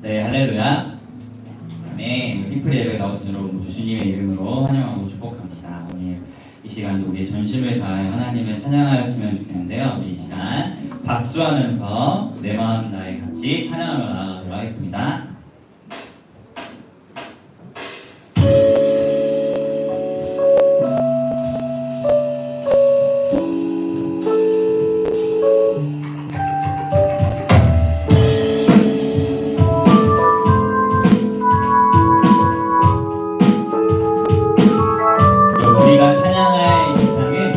네, 할렐루야. 네, 힘프리 예배 나오신 여러분 모두 주님의 이름으로 환영하고 축복합니다. 오늘 이 시간도 우리의 전심을 다해 하나님을 찬양하였으면 좋겠는데요. 이 시간 박수하면서 내 마음 다해 같이 찬양하며 나아가도록 하겠습니다. 우리가 찬양할 이상은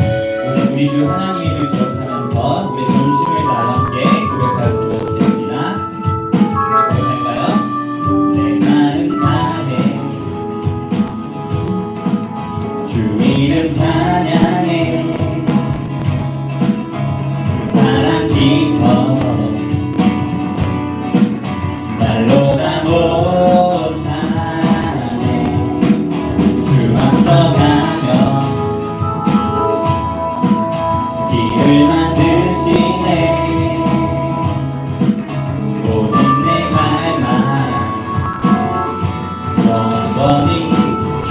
우리 주 하나님을 기억하면서 우리의 전심을 다해 함께 고백하였으면 좋겠습니다. 고백할까요? 내 마음 다해 주 이름 찬양해 그 사랑 깊어 말로 다 못하네 주 앞서가며 길을 만드시네 모든 내 갈망 영원히 주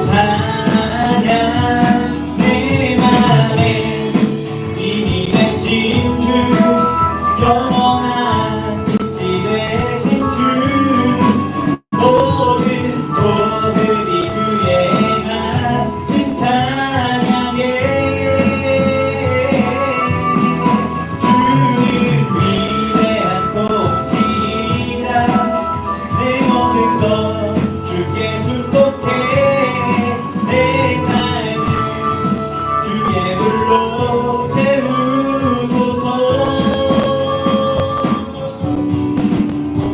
찬양 내 맘에 이미 되신 주 영원한 빛이 되신 주 모든 모든이 주의 값진 찬양에 주는 위대한 통치라 내 모든 것 주께 순복해 내 삶을 주의 불로 채우소서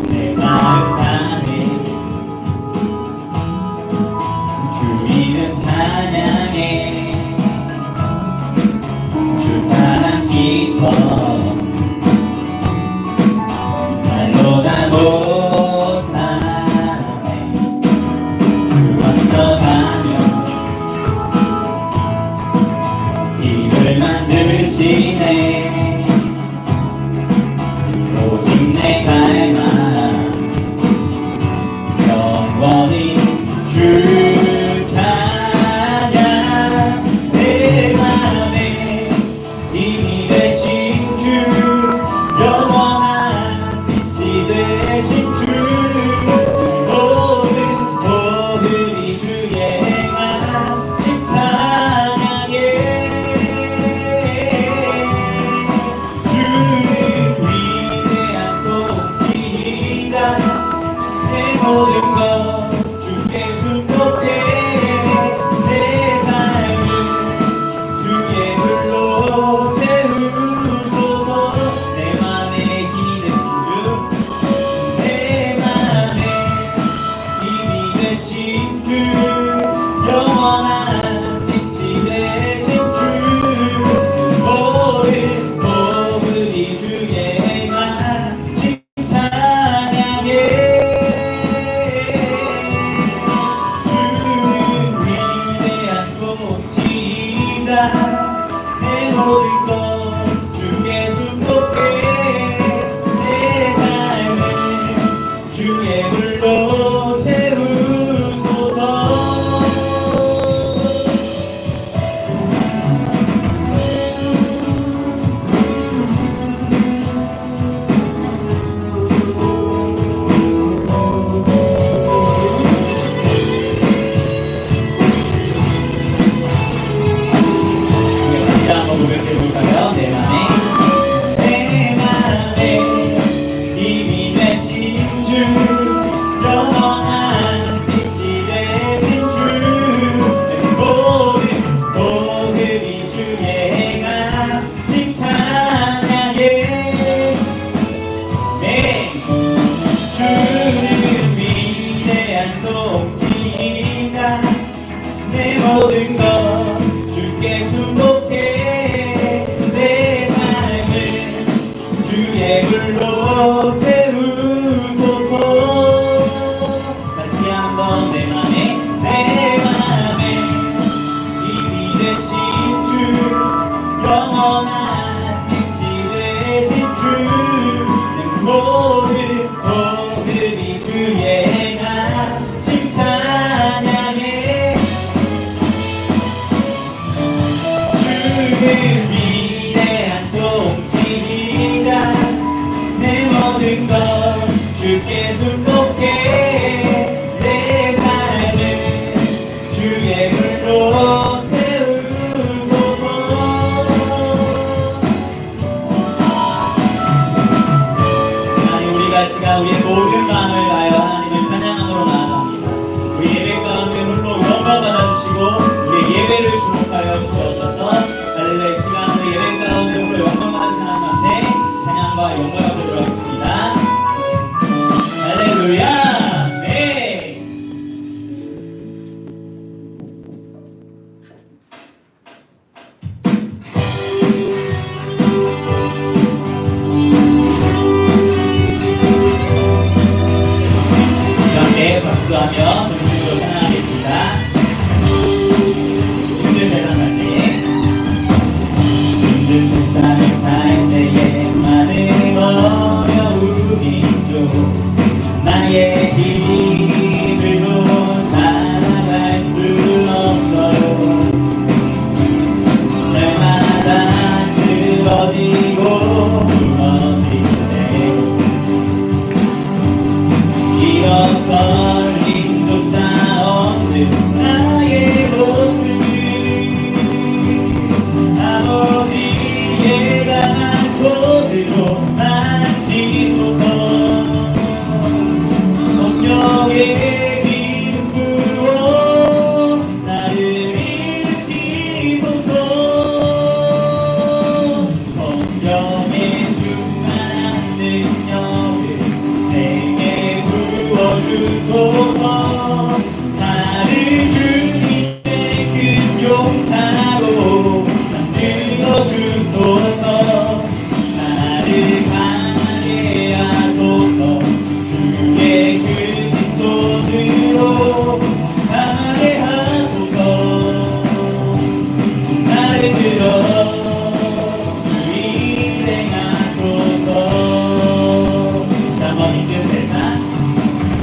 내 마음 다해 주 이름 찬양해 주 사랑 깊어 말로 다 못하네 주 앞서가며 길을 만드시네 오직 내 갈망 영원히 주 찬양 내 맘에 이미 되신 주 영원한 빛이 되신 주 모든이 주의 값진 찬양에 주는 위대한 통치자 내 모든 것 주께 순복해 내 삶을 주의 불로 채우소서 내 맘에 힘이 되신 주 내 맘에 힘이 되신 주 영원한 빛이 되신 주 모든이 주의 값진 찬양에 주는 위대한 통치자 내 모든 것 주께 순복해 내 삶을 주의 불로 채우소서 다시 한번 고백해볼까요? 내 맘에 이미 되신 주 영원한 빛이 되신 주 모든이 주의 값진 찬양에 네 주는 위대한 통치자 내 모든 것 주께 순복해 내 삶을 주의 불로 채우소서 다시 한번 내 맘에 이미 되신 주 영원한 빛이 되신 주 모든 찬양과 영광을 드리도록 하겠습니다. 할렐루야. 네. 이렇게 박수하며 정식으로 찬양하겠습니다. 힘든 세상까지 힘든 세상을 살 때에 많은 어려움이 있죠. 나의 힘으로 살아갈 수 없어요. 날마다 쓰러지고 무너진 내 모습, 일어설 힘조차 없는 나의 모습, 아버지의 강한 손으로 만지소서. 성령의 기름 부어 나를 일으키소서. 성령의 충만한 능력을 내게 부어주소서. 나를 주님의 큰 용사로 만들어주소서. 나를 강하게 하소서. 주의 그 징손으로 강하게 하소서. 나를 들어 일행하소서. 잠언 힘든 세상,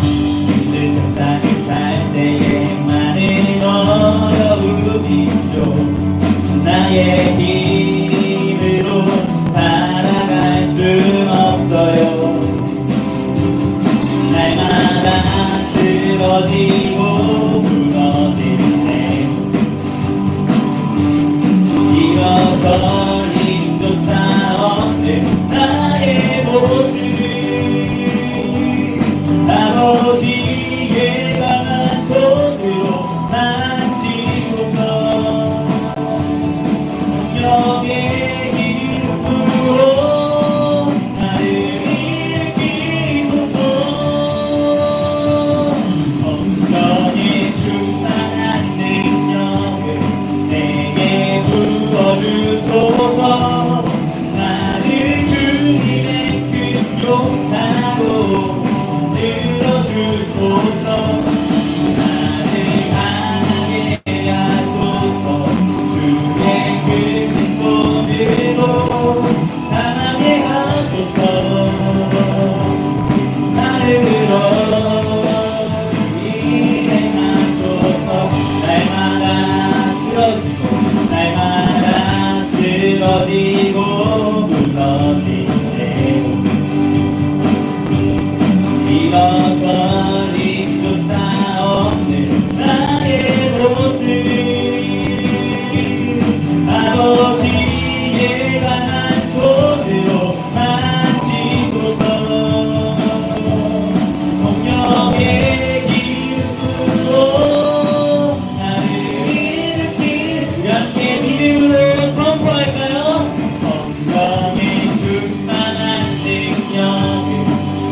힘든 세상을 살 때에 많은 어려움이 있죠. 나의 힘으로 살아갈 수 없어요. 날마다 쓰러지고 무너진 내 모습, 일어설 힘조차 없는 나의 모습, 아버지의 강한 손으로 만지소서. 성령의 기름 부어 나를 일으키소서. 성령의 충만한 능력을 내게 부어주소서. 나를 주님의 큰 용사로 들어주소서. 나를 강하게 하소서. 주의 그 징손으로 강하게 하소서. 나를 들어 일행하소서. 날마다 쓰러지고 무너진 내 모습, 일어설 힘조차 없는 나의 모습, 아버지의 강한 손으로 만지소서. 성령의 기름 부어 나를 일으키소서. 우리 함께 믿음으로 선포할까요? 성령의 충만한 능력을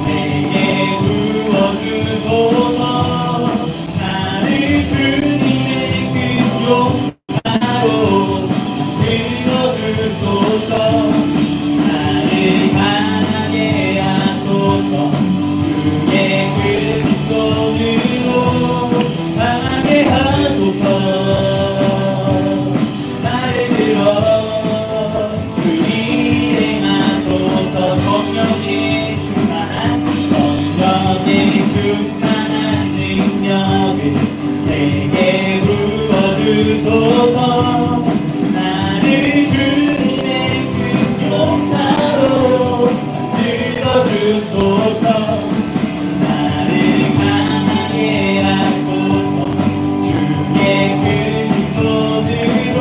내게 부어주소서. 나를 주님의 큰 용사로 들어주소서. 나를 강하게 하소서. 주의 그 징손으로 강하게 하소서. 나를 들어 주 일행하소서. 성령의 충만한 능력을 내게 부어주소서. 나를 주님의 큰 용사로 들어주소서. 나를 강하게 하소서. 주의 그 징손으로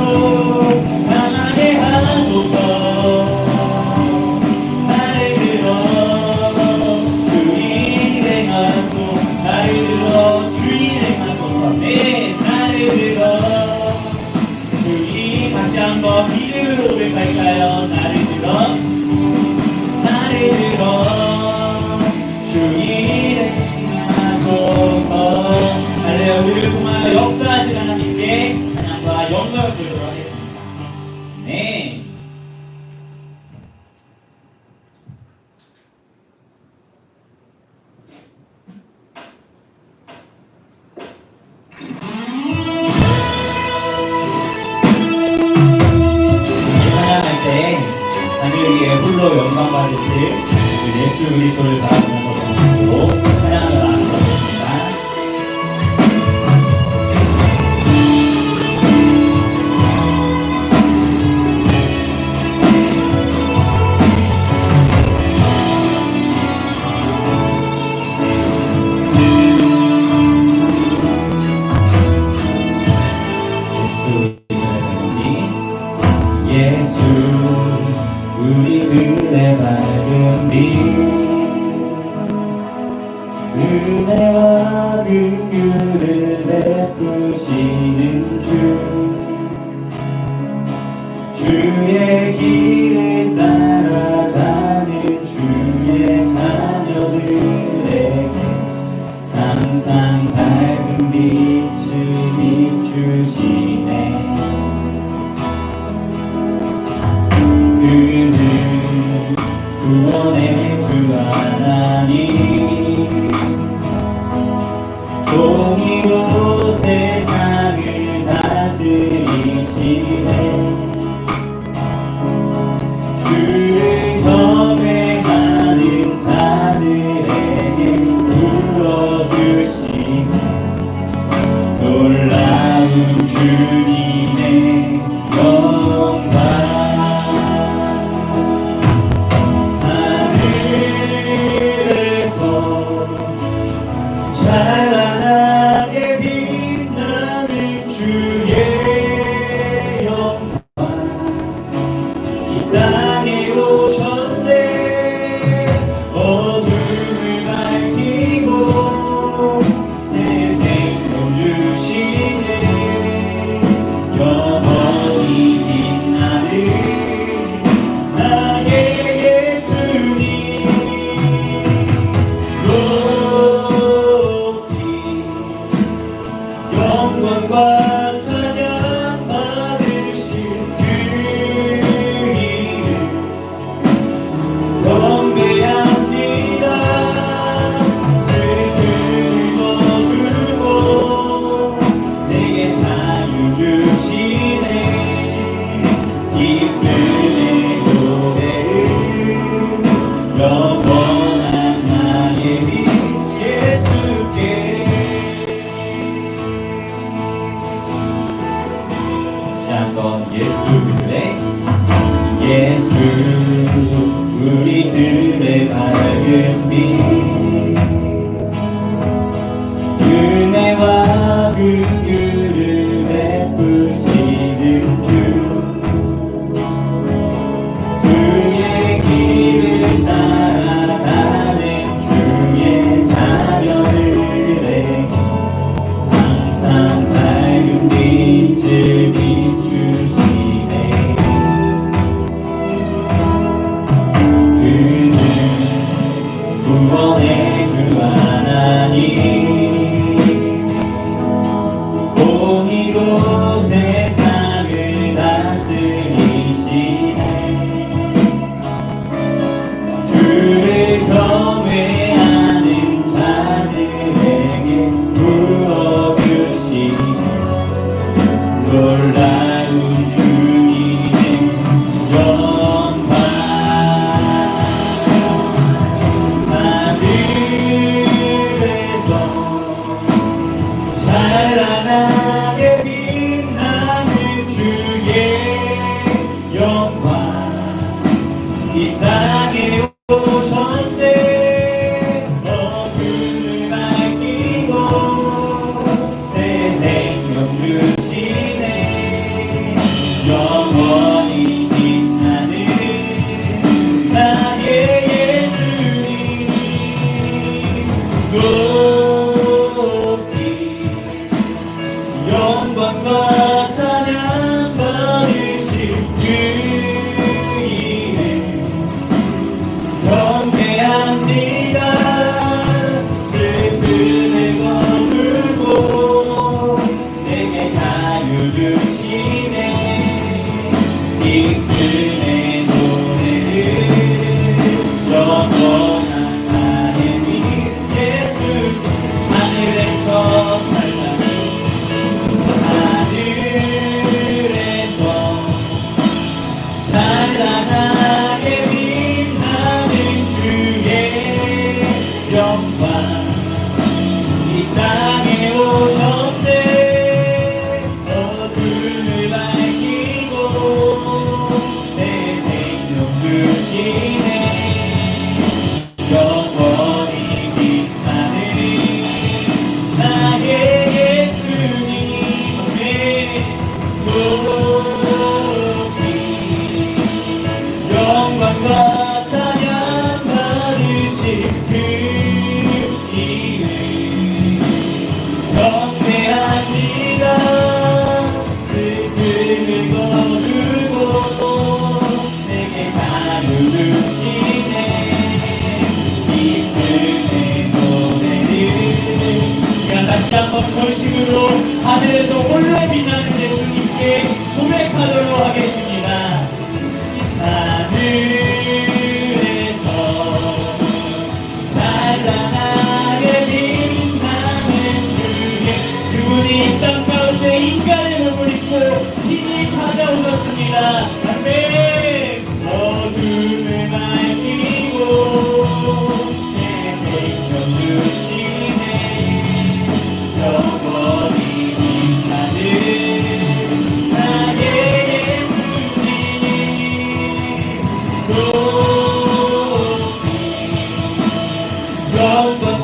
강하게 하소서. 나를 들어 주 일행하소서. 나를 들어 주 일행하소서. 네, 나를 들어 주님. 다시 한번 믿음으로 고백할까요? 나를 들어 나를 받으실 그 예수 그리스도를 바라보면서 찬양을 나누고 있습니다. 예수 우리들의 밝은 빛 은혜와 긍휼을 베푸시는 주의 길을 따라가는 주의 자녀들에게 항상 밝은 빛을 비추시네. 그는 구원의 주 하나님 공의로 세상을 다스리시네. 주를 경외하는 자들에게 불어주시네. 놀라운 주님의 영광 찬란하게 빛나는 주의 영광 이 땅에 오셨네. 어둠을 밝히고 새 생명 주시네. 영원히 빛나는 나의 예수님 영광과 찬양 받으실 그 이름 경배합니다. 슬픔을 거두고 내게 자유 주시네. 기쁨의 노래를 영원한 나의 빛 예수께 한번 예수의 예수 우리들의 밝은 빛 은혜와 긍휼을 베푸시는 주 그의 길을 따라가는 주의 자녀들에게 항상 밝은 빛을 비추시네. 그는 구원의 주 하나님 공의로 세상을 다스리시네. 주를 경외하는 자들에게 부어주시네. 놀라운 주님의 영광 하늘에서 찬란하게 빛나는 주의 영광 이 땅에 오셨네. 어둠을 밝히고 새 생명 주시네. 영원히 빛나는 나의 예수님 높이 영광과 찬양 받으실 그 이름 경배합니다. 슬픔을 거두고 내게 자유 주시네. 기쁨의 노래를 영원한 나의 빛 예수 하늘에서 하늘에서 찬란하게 빛나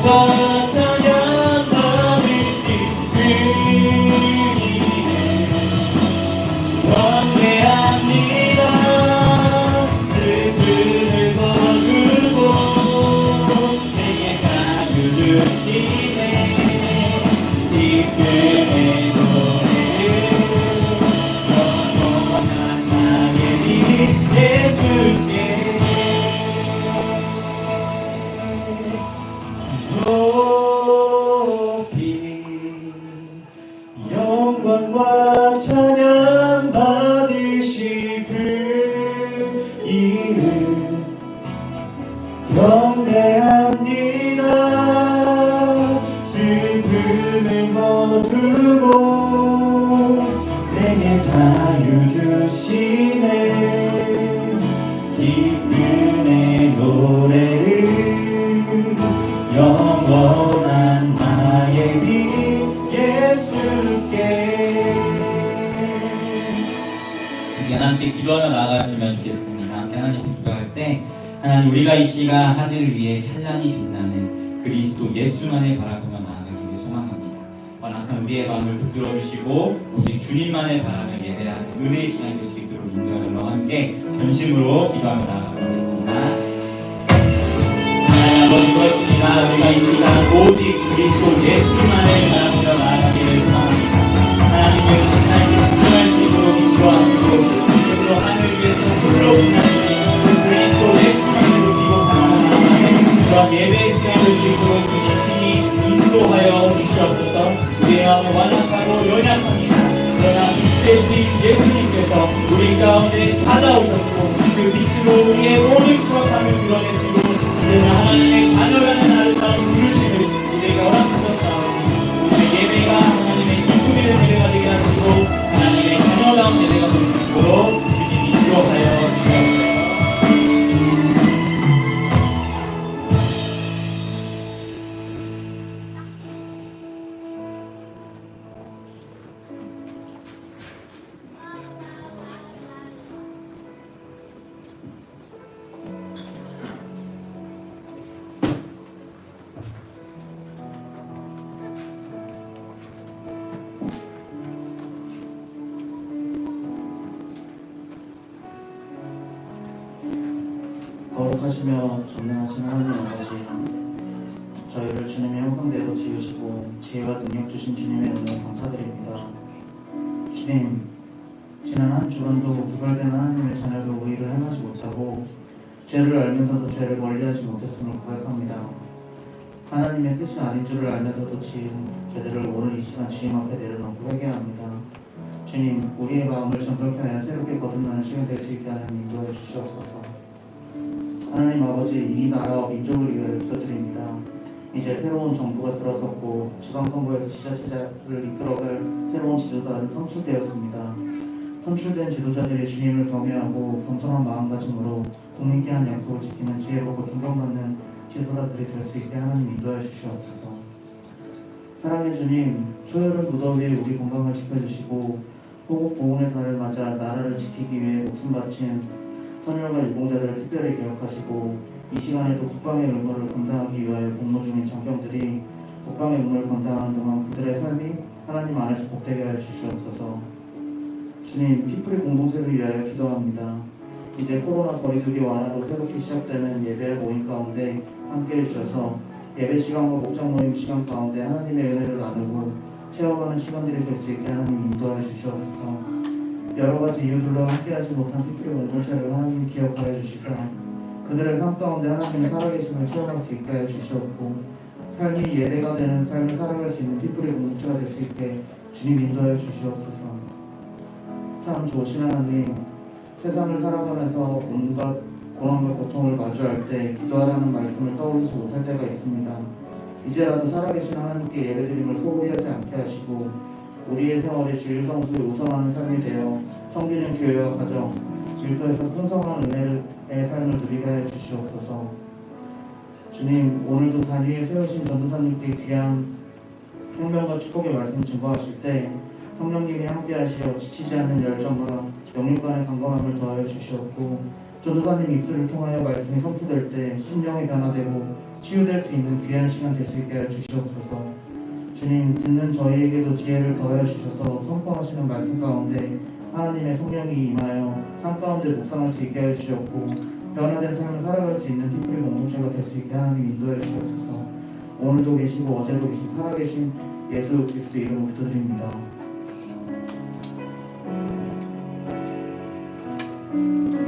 찬양 받으시니 원대합니다. 슬픔을 거두고 내게 자유 주시네. 기쁨의 노래를 영원한 나의 빛 예수께 높이 영광과 찬양 받으시 그 이름 경배합니다. 슬픔을 거두고 내게 자유 주시네. 기쁨의 노래를 영원한 나의 빛 예수께. 이제 하나님께 기도하며 나아가시면 좋겠습니다. 함께 하나님께 기도할 때 하나님, 우리가 이 시간 하늘 위에 찬란히 빛나는 그리스도 예수만을 바라보며 나아가기를 소망합니다. 완악한 우리의 마음을 붙들어 주시고 오직 주님만을 바라며 예배하는 은혜의 시간이 될 수 있도록 인도하는 너 함께 전심으로 기도하며 나아가겠습니다. 하나님 아버지, 그렇습니다. 우리가 이 시간 오직 그리스도 예수만을 바라보며 나아가기를 소망합니다. 하나님의 신하에게 집중할 수 있도록 인도하시고 그리스도 하늘 위에서 홀로 빛나시는 그리스도 예수만을 높이고 사랑하는 그런 예배의 시간이 될 수 있도록 주님 친히 인도하여 주시옵소서. 우리의 마음은 완악하고 연약합니다. 그러나 빛되신 예수님께서 우리 가운데 찾아오셨고 그 빛으로 우리의 모든 추악함을 드러내시고 우리는 하나님의 자녀라는 아름다운 부르심을 우리가 허락하셨사오니 우리의 예배가 하나님의 기쁨의 예배가 되게 하시고 하나님의 자녀다운 예배가 될 수 있도록 주님이 인도하여 주시옵소서. 거룩하시며 전능하신 하나님 아버지, 저희를 주님의 형상대로 지으시고 지혜와 능력 주신 주님의 은혜 감사드립니다. 주님, 지난 한 주간도 구별된 하나님의 자녀로 의의를 행하지 못하고 죄를 알면서도 죄를 멀리하지 못했음을 고백합니다. 하나님의 뜻이 아닌 줄을 알면서도 지은 죄들을 오늘 이 시간 주님 앞에 내려놓고 회개합니다. 주님, 우리의 마음을 정결케 하여 새롭게 거듭나는 시간 될 수 있게 하나님 인도해 주시옵소서. 하나님 아버지, 이 나라와 민족을 위하여 기도드립니다. 이제 새로운 정부가 들어섰고 지방선거에서 지자체를 이끌어갈 새로운 지도자를 선출되었습니다. 선출된 지도자들이 주님을 경외하고 겸손한 마음가짐으로 국민께 한 약속을 지키는 지혜롭고 존경받는 지도자들이 될 수 있게 하나님 인도해 주시옵소서. 사랑의 주님, 초여름 무더위에 우리 건강을 지켜주시고 호국 보훈의 달을 맞아 나라를 지키기 위해 목숨 바친 선열과 유공자들을 특별히 기억하시고 이 시간에도 국방의 의무를 감당하기 위하여 복무 중인 장병들이 국방의 의무를 감당하는 동안 그들의 삶이 하나님 안에서 복되게 하여 주시옵소서. 주님, 피플의 공동체를 위하여 기도합니다. 이제 코로나 거리두기 완화로 새롭게 시작되는 예배 모임 가운데 함께해 주셔서 예배 시간과 목장 모임 시간 가운데 하나님의 은혜를 나누고 체험하는 시간들이 될 수 있게 하나님 인도하여 주시옵소서. 여러 가지 이유들로 함께하지 못한 피플의 공동체를 하나님 기억하여 주시사 그들의 삶 가운데 하나님의 살아계심을 체험할 수 있게 하여 주시옵고 삶이 예배가 되는 삶을 살아갈 수 있는 피플의 공동체가 될 수 있게 주님 인도하여 주시옵소서. 참 좋으신 하나님, 세상을 살아가면서 온갖 고난과 고통을 마주할 때 기도하라는 말씀을 떠올리지 못할 때가 있습니다. 이제라도 살아계신 하나님께 예배드림을 소홀히 하지 않게 하시고 우리의 생활이 주일 성수에 우선하는 삶이 되어 섬기는 교회와 가정, 일터에서 풍성한 은혜의 삶을 누리게 해 주시옵소서. 주님, 오늘도 단 위에 세우신 전도사님께 귀한 생명과 축복의 말씀 증거하실 때 성령님이 함께하시어 지치지 않는 열정과 영육 간의 강건함을 더하여 주시옵고 전도사님 입술을 통하여 말씀이 선포될 때 심령이 변화되고 치유될 수 있는 귀한 시간 될 수 있게 하여 주시옵소서. 주님, 듣는 저희에게도 지혜를 더하여 주셔서 선포하시는 말씀 가운데 하나님의 성령이 임하여 삶 가운데 묵상할 수 있게 하여 주시옵고 변화된 삶을 살아갈 수 있는 피플리 공동체가 될 수 있게 하나님 인도해 주시옵소서. 오늘도 계시고 어제도 계신 살아계신 예수 그리스도 이름으로 기도드립니다.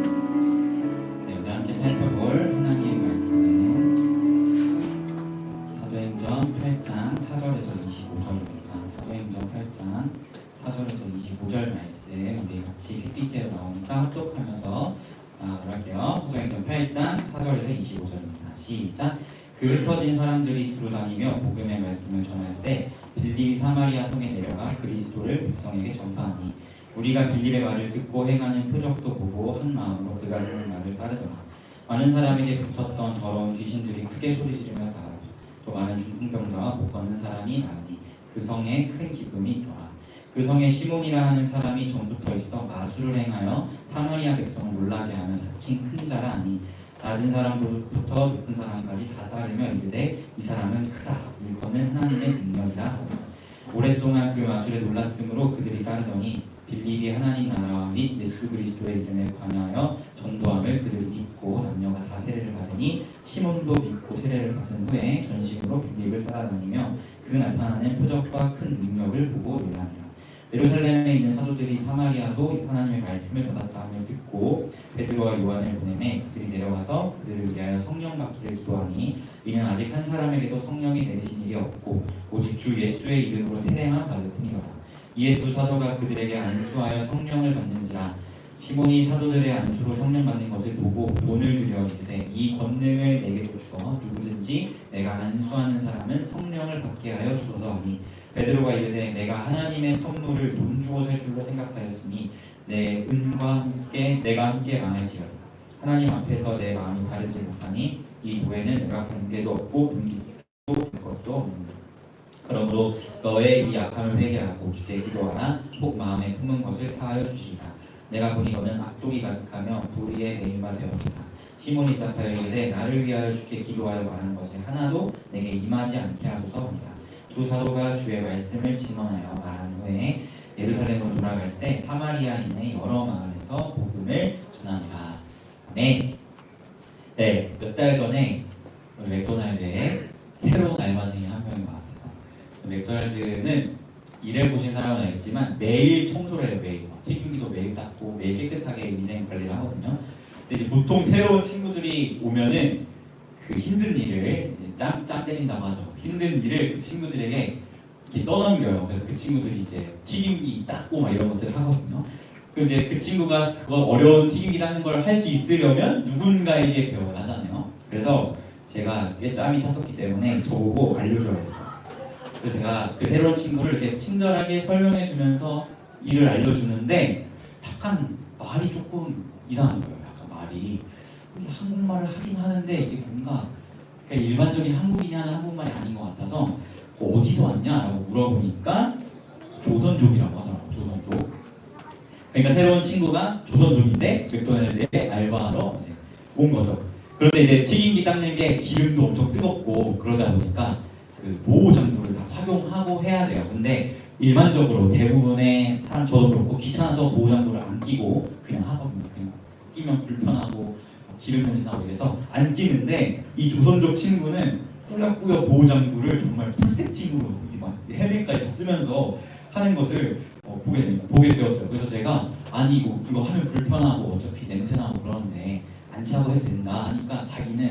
네, 우리 함께 살펴볼 하나님의 말씀은 사도행전 8장 4절에서 25절입니다. 사도행전 8장 4절에서 25절 말씀 우리 같이 PPT에 나오니까 합독하면서 할게요. 사도행전 8장 4절에서 25절입니다. 시작. 그 흩어진 사람들이 두루 다니며 복음의 말씀을 전할세 빌립이 사마리아 성에 내려가 그리스도를 백성에게 전파하니 우리가 빌립의 말을 듣고 행하는 표적도 보고 한 마음으로 그가 하는 말을 따르더라. 많은 사람에게 붙었던 더러운 귀신들이 크게 소리 지르며 나가고 또 많은 중풍병자와 못 걷는 사람이 나으니 그 성에 큰 기쁨이 있더라. 그 성에 시몬이라 하는 사람이 전부터 있어 마술을 행하여 사마리아 백성을 놀라게 하며 자칭 큰 자라 하니 낮은 사람부터 높은 사람까지 다 따르며 이르되 이 사람은 크다 일컫는 하나님의 능력이라 하더라. 오랫동안 그 마술에 놀랐으므로 그들이 따르더니 빌립이 하나님 나라와 및 예수 그리스도의 이름에 관하여 전도함을 그들이 믿고 남녀가 다 세례를 받으니 시몬도 믿고 세례를 받은 후에 전식으로 빌립을 따라다니며 그 나타나는 표적과 큰 능력을 보고 놀라니라. 예루살렘에 있는 사도들이 사마리아도 하나님의 말씀을 받았다함을 듣고 베드로와 요한을 보내매 그들이 내려가서 그들을 위하여 성령 받기를 기도하니 이는 아직 한 사람에게도 성령이 내리신 일이 없고 오직 주 예수의 이름으로 세례만 받을 뿐이로라. 이에 두 사도가 그들에게 안수하여 성령을 받는지라. 시몬이 사도들의 안수로 성령 받는 것을 보고 돈을 들여 이르되 이 권능을 내게도 주어 누구든지 내가 안수하는 사람은 성령을 받게 하여 주소서 하니 베드로가 이르되 내가 하나님의 선물을 돈 주어 살 줄로 생각하였으니 내가 함께 망할지어다. 하나님 앞에서 내 마음이 바르지 못하니 이 도에는 내가 관계도 없고 분기도 될 것도 없는다. 그러므로 너의 이 악함을 회개하고 주께 기도하라. 혹 마음에 품은 것을 사하여 주시리라. 내가 보니 너는 악독이 가득하며 불의에 매임바 되었다. 시몬이 답하여 이르되 나를 위하여 주께 기도하여 말하는 것이 하나도 내게 임하지 않게 하소서 하니라. 두 사도가 주의 말씀을 증언하여 말한 후에 예루살렘으로 돌아갈새 사마리아인의 여러 마을에서 복음을 전하니라. 아멘. 네, 몇 달 전에 우리 맥도날드에 새로운 알바생이 한 명이 왔어요. 맥도날드는 일해보신 사람은 알겠지만 매일 청소를 해요. 매일 튀김기도 매일 닦고 매일 깨끗하게 위생 관리를 하거든요. 근데 이제 보통 새로운 친구들이 오면은 그 힘든 일을 짱 때린다고 하죠. 힘든 일을 그 친구들에게 이렇게 떠넘겨요. 그래서 그 친구들이 이제 튀김기 닦고 막 이런 것들을 하거든요. 그럼 이제 그 친구가 그거 어려운 튀김기 닦는 걸 할 수 있으려면 누군가에게 배워야 하잖아요. 그래서 제가 꽤 짬이 찼었기 때문에 저보고 알려줘야 했어요. 그래서 제가 그 새로운 친구를 이렇게 친절하게 설명해주면서 일을 알려주는데 약간 말이 조금 이상한 거예요. 약간 말이 한국말을 하긴 하는데 이게 뭔가 그러니까 일반적인 한국인이 하는 한국말이 아닌 것 같아서 어디서 왔냐라고 물어보니까 조선족이라고 하더라고요. 조선족. 그러니까 새로운 친구가 조선족인데 맥도날드에 알바하러 이제 온 거죠. 그런데 이제 튀김기 닦는 게 기름도 엄청 뜨겁고 그러다 보니까 그 보호 장구를 다 착용하고 해야 돼요. 근데 일반적으로 대부분의 사람 저도 그렇고 귀찮아서 보호 장구를 안 끼고 그냥 하거든요. 그냥 끼면 불편하고 기름 냄새 나고 이래서 안 끼는데 이 조선족 친구는 꾸역꾸역 보호 장구를 정말 풀 세팅으로 막 헬멧까지 쓰면서 하는 것을 보게 되었어요. 그래서 제가 아니 이거 하면 불편하고 어차피 냄새 나고 그러는데 안 차고 해도 된다 하니까 자기는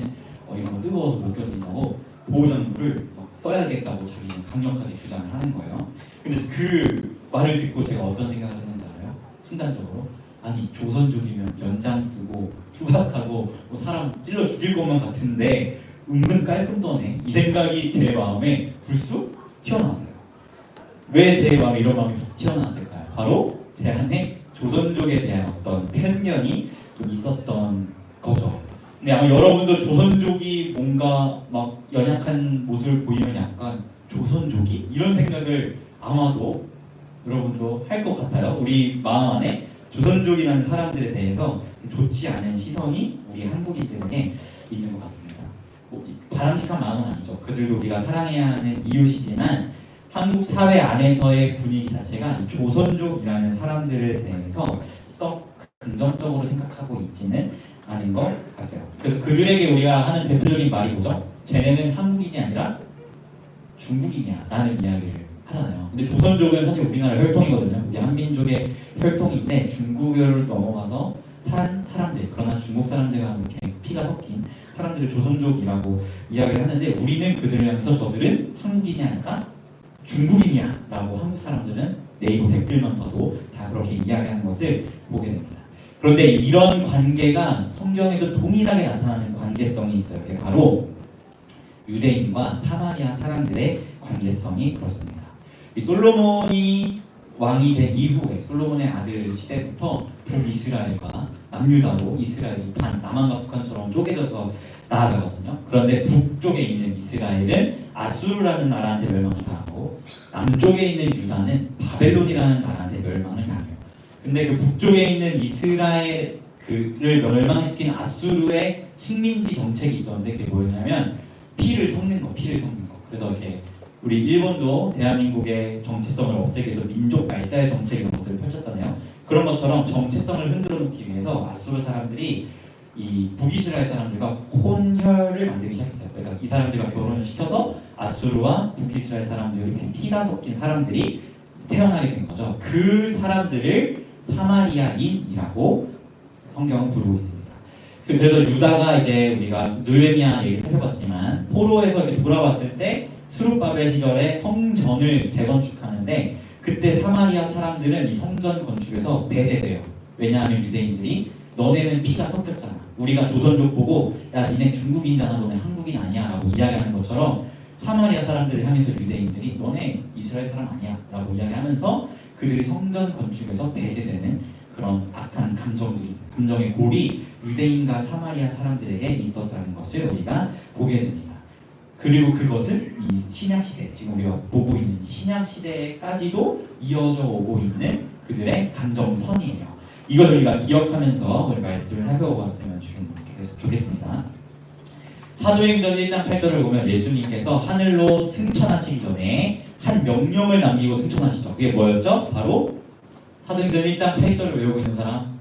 이런 거 뜨거워서 못 견딘다고 보호장구를 막 써야겠다고 자기는 강력하게 주장을 하는 거예요. 근데 그 말을 듣고 제가 어떤 생각을 했는지 알아요? 순간적으로 아니 조선족이면 연장 쓰고 투박하고 뭐 사람 찔러 죽일 것만 같은데 은근 깔끔도 하네 이 생각이 제 마음에 불쑥 튀어나왔어요. 왜 제 마음에 이런 마음이 불쑥 튀어나왔을까요? 바로 제 안에 조선족에 대한 어떤 편견이 좀 있었던 거죠. 근데 아마 여러분도 조선족이 뭔가 막 연약한 모습을 보이면 약간 조선족이? 이런 생각을 아마도 여러분도 할 것 같아요. 우리 마음 안에 조선족이라는 사람들에 대해서 좋지 않은 시선이 우리 한국인들에게 있는 것 같습니다. 뭐 바람직한 마음은 아니죠. 그들도 우리가 사랑해야 하는 이웃이지만 한국 사회 안에서의 분위기 자체가 이 조선족이라는 사람들에 대해서 썩 긍정적으로 생각하고 있지는 않은 것 같아요. 그래서 그들에게 우리가 하는 대표적인 말이 뭐죠? 쟤네는 한국인이 아니라 중국인이야 라는 이야기를 하잖아요. 근데 조선족은 사실 우리나라 혈통이거든요. 우리 한민족의 혈통인데 중국을 넘어가서 산 사람들, 그러나 중국 사람들과 이렇게 피가 섞인 사람들을 조선족이라고 이야기를 하는데 우리는 그들을 향해서 저들은 한국인이 아니라 중국인이야 라고 한국 사람들은 네이버 댓글만 봐도 다 그렇게 이야기하는 것을 보게 됩니다. 그런데 이런 관계가 성경에도 동일하게 나타나는 관계성이 있어요. 그게 바로 유대인과 사마리아 사람들의 관계성이 그렇습니다. 이 솔로몬이 왕이 된 이후에 솔로몬의 아들 시대부터 북이스라엘과 남유다로 이스라엘이 남한과 북한처럼 쪼개져서 나아가거든요. 그런데 북쪽에 있는 이스라엘은 아수르라는 나라한테 멸망을 당하고 남쪽에 있는 유다는 바벨론이라는 나라한테 멸망을 당해요. 근데 그 북쪽에 있는 이스라엘을 멸망시킨 아수르의 식민지 정책이 있었는데 그게 뭐였냐면 피를 섞는 거. 그래서 이렇게 우리 일본도 대한민국의 정체성을 없애기 위해서 민족 말살 정책 이런 것들을 펼쳤잖아요. 그런 것처럼 정체성을 흔들어 놓기 위해서 아수르 사람들이 이 북이스라엘 사람들과 혼혈을 만들기 시작했어요. 그러니까 이 사람들과 결혼을 시켜서 아수르와 북이스라엘 사람들이 피가 섞인 사람들이 태어나게 된 거죠. 그 사람들을 사마리아인이라고 성경은 부르고 있습니다. 그래서 유다가 이제 우리가 느헤미야 얘기를 살펴봤지만 포로에서 이렇게 돌아왔을 때 스룹바벨 시절에 성전을 재건축하는데 그때 사마리아 사람들은 이 성전 건축에서 배제돼요. 왜냐하면 유대인들이 너네는 피가 섞였잖아. 우리가 조선족 보고 야 니네 중국인이잖아. 너네 한국인 아니야 라고 이야기하는 것처럼 사마리아 사람들을 향해서 유대인들이 너네 이스라엘 사람 아니야 라고 이야기하면서 그들이 성전 건축에서 배제되는 그런 악한 감정의 골이 유대인과 사마리아 사람들에게 있었다는 것을 우리가 보게 됩니다. 그리고 그것은 이 신약시대, 지금 우리가 보고 있는 신약시대까지도 이어져 오고 있는 그들의 감정선이에요. 이것을 우리가 기억하면서 우리 말씀을 살펴보았으면 좋겠습니다. 사도행전 1장 8절을 보면 예수님께서 하늘로 승천하시기 전에 한 명령을 남기고 승천하시죠. 그게 뭐였죠? 바로 사도행전 1장 8절을 외우고 있는 사람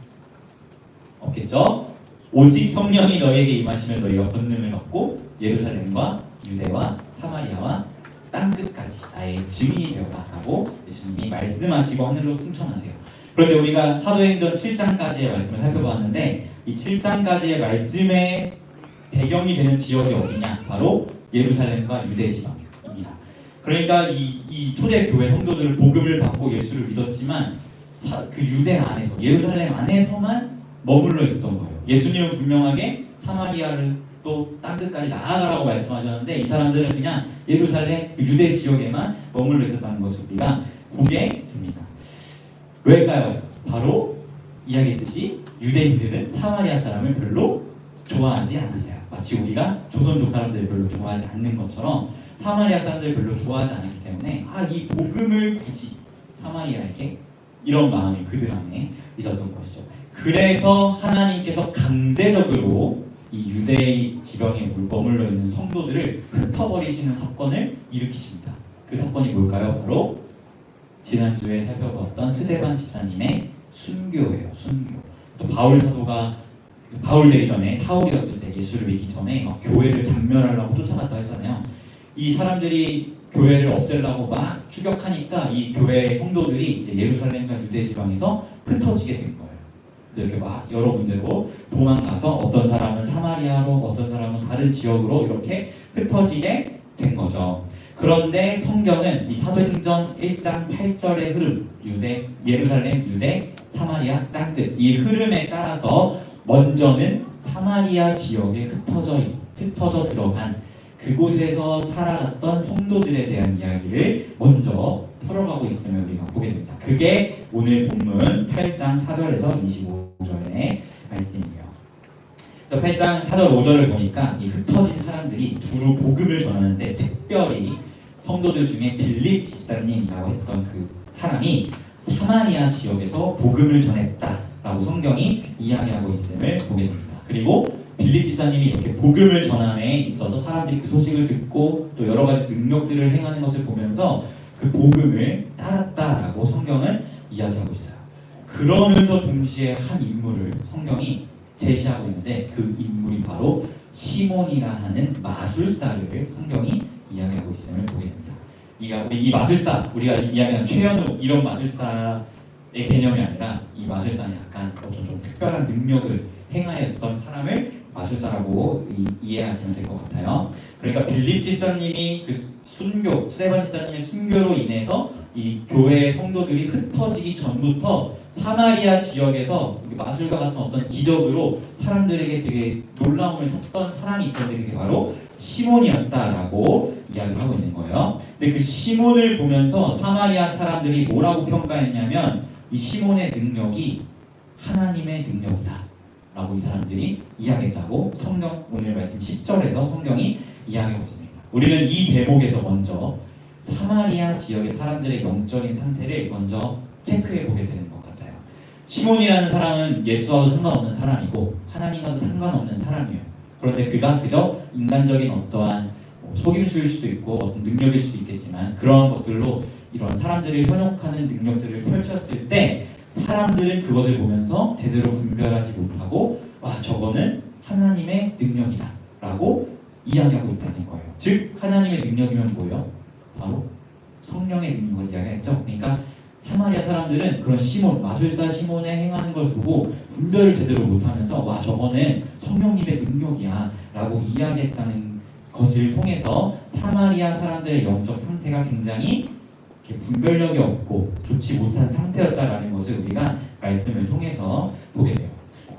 없겠죠? 오직 성령이 너에게 임하시면 너희가 권능을 받고 예루살렘과 유대와 사마리아와 땅끝까지 나의 증인이 되어라 라고 예수님이 말씀하시고 하늘로 승천하세요. 그런데 우리가 사도행전 7장까지의 말씀을 살펴봤는데 이 7장까지의 말씀의 배경이 되는 지역이 어디냐? 바로 예루살렘과 유대 지방입니다. 그러니까 이 초대교회 성도들을 복음을 받고 예수를 믿었지만 그 유대 안에서 예루살렘 안에서만 머물러 있었던 거예요. 예수님은 분명하게 사마리아를 또 땅끝까지 나아가라고 말씀하셨는데 이 사람들은 그냥 예루살렘 유대 지역에만 머물러 있었다는 것을 우리가 보게 됩니다. 왜일까요? 바로 이야기했듯이 유대인들은 사마리아 사람을 별로 좋아하지 않았어요. 마치 우리가 조선족 사람들을 별로 좋아하지 않는 것처럼 사마리아 사람들을 별로 좋아하지 않았기 때문에 이 복음을 굳이 사마리아에게 이런 마음이 그들 안에 있었던 것이죠. 그래서 하나님께서 강제적으로 이 유대 지방에 머물러 있는 성도들을 흩어버리시는 사건을 일으키십니다. 그 사건이 뭘까요? 바로 지난주에 살펴봤던 스데반 집사님의 순교예요. 순교. 그래서 바울 사도가 바울 되기 전에 사울이었을 때 예수를 믿기 전에 막 교회를 잔멸하려고 쫓아갔다 했잖아요. 이 사람들이 교회를 없애려고 막 추격하니까 이 교회 성도들이 이제 예루살렘과 유대 지방에서 흩어지게 된 거예요. 이렇게 막 여러 군데로 도망가서 어떤 사람은 사마리아로, 어떤 사람은 다른 지역으로 이렇게 흩어지게 된 거죠. 그런데 성경은 이 사도행전 1장 8절의 흐름, 예루살렘, 유대, 사마리아, 땅끝 이 흐름에 따라서 먼저는 사마리아 지역에 흩어져 들어간 그곳에서 살아갔던 성도들에 대한 이야기를 먼저 풀어가고 있음을 우리가 보게 됩니다. 그게 오늘 본문 8장 4절에서 25절의 말씀이에요. 8장 4절 5절을 보니까 이 흩어진 사람들이 두루 복음을 전하는데 특별히 성도들 중에 빌립 집사님이라고 했던 그 사람이 사마리아 지역에서 복음을 전했다 라고 성경이 이야기하고 있음을 보게 됩니다. 그리고 빌립 집사님이 이렇게 복음을 전함에 있어서 사람들이 그 소식을 듣고 또 여러 가지 능력들을 행하는 것을 보면서 그 복음을 따랐다라고 성경은 이야기하고 있어요. 그러면서 동시에 한 인물을 성경이 제시하고 있는데 그 인물이 바로 시몬이라 하는 마술사를 성경이 이야기하고 있음을 보게 됩니다. 이 마술사, 우리가 이야기하는 최현우 이런 마술사의 개념이 아니라 이 마술사는 약간 좀 특별한 능력을 행하였던 사람을 마술사라고 이해하시면 될 것 같아요. 그러니까 빌립 집사님이 그 순교, 스데반 집사님의 순교로 인해서 이 교회 성도들이 흩어지기 전부터 사마리아 지역에서 마술과 같은 어떤 기적으로 사람들에게 되게 놀라움을 샀던 사람이 있었는데 그게 바로 시몬이었다라고 이야기를 하고 있는 거예요. 근데 그 시몬을 보면서 사마리아 사람들이 뭐라고 평가했냐면 이 시몬의 능력이 하나님의 능력이다 라고 이 사람들이 이야기했다고 성경 오늘 말씀 10절에서 성경이 이야기하고 있습니다. 우리는 이 대목에서 먼저 사마리아 지역의 사람들의 영적인 상태를 먼저 체크해 보게 되는 것 같아요. 시몬이라는 사람은 예수와도 상관없는 사람이고 하나님과도 상관없는 사람이에요. 그런데 그가 그저 인간적인 어떠한 속임수일 수도 있고 어떤 능력일 수도 있겠지만 그러한 것들로 이런 사람들을 현혹하는 능력들을 펼쳤을 때 사람들은 그것을 보면서 제대로 분별하지 못하고 와 저거는 하나님의 능력이다 라고 이야기하고 있다는 거예요. 즉 하나님의 능력이면 뭐예요? 바로 성령의 능력을 이야기했죠. 그러니까 사마리아 사람들은 그런 시몬, 마술사 시몬의 행하는 걸 보고 분별을 제대로 못하면서 와 저거는 성령님의 능력이야 라고 이야기했다는 것을 통해서 사마리아 사람들의 영적 상태가 굉장히 분별력이 없고 좋지 못한 상태였다라는 것을 우리가 말씀을 통해서 보게 돼요.